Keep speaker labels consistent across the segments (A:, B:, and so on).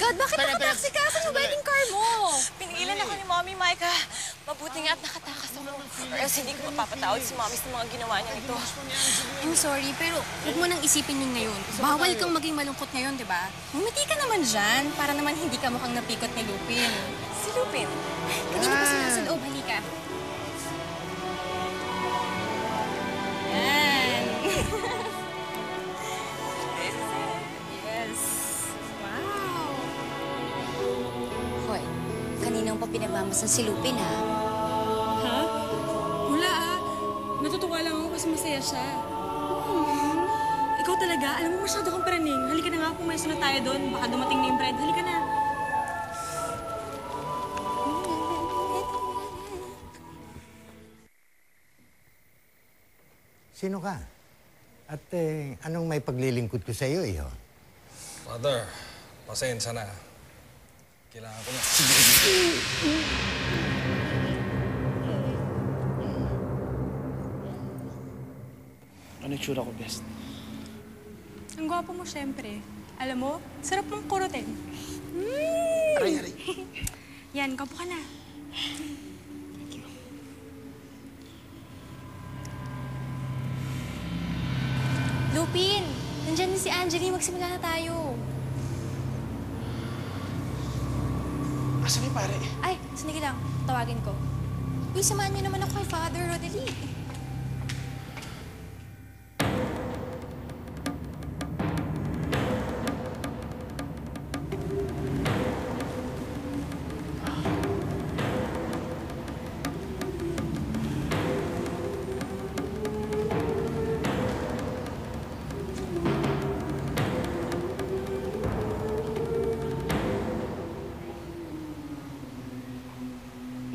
A: God, bakit nakataksikasan yung wedding car mo?
B: Pinigilan ako ni Mommy, Micah. Mabuti nga at nakatakas ako. Or else hindi ko mapapatawad si Mommy sa mga ginawa niya nito.
A: I'm sorry, pero huwag mo nang isipin yun ngayon. Bawal kang maging malungkot ngayon, di ba? Ngumiti ka naman dyan, para naman hindi ka mukhang napikot ni Lupin.
B: Si Lupin?
A: Kanina pa sila sa loob, halika. Yan. Yes. Wow.
C: Hoy, kaninang pa pinagmamasan si Lupin, ha?
A: Ha? Wala Natutuwa lang ako kasi masaya siya. Ikaw talaga, alam mo masyado kang paraning. Halika na nga, pumayos na tayo doon. Baka dumating na yung bread. Halika na.
D: Sino ka? At anong may paglilingkod ko sa iyo, iho?
E: Father, pasensya na. Kailangan ko na.
F: Ano yung tsura ko, best?
A: Ang gwapo mo, syempre. Alam mo, sarap mong kurutin.
F: Aray, aray.
A: Yan, kapo ka na. Lupin! Nandyan na si Angeline. Magsimula na tayo.
F: Asan yung pare?
A: Ay, sandali lang. Tawagin ko. Uy, samahan niyo naman ako kay Father Roderick.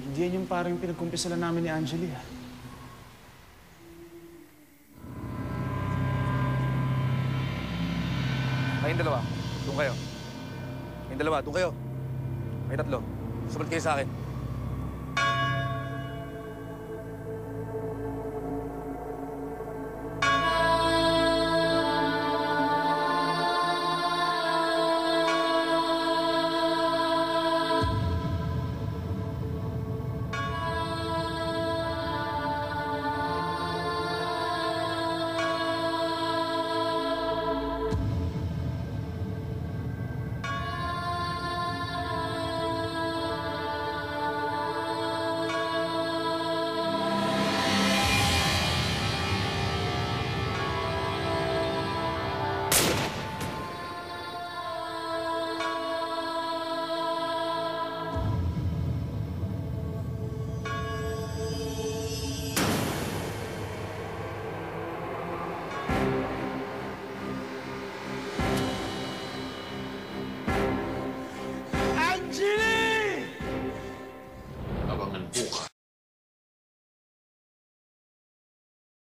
F: Hindi yan yung parang pinagkumpisalan namin ni Angeli, ha?
G: Kayong dalawa, doon kayo. Kayong dalawa, doon kayo. May tatlo. Sumunod kayo sa akin.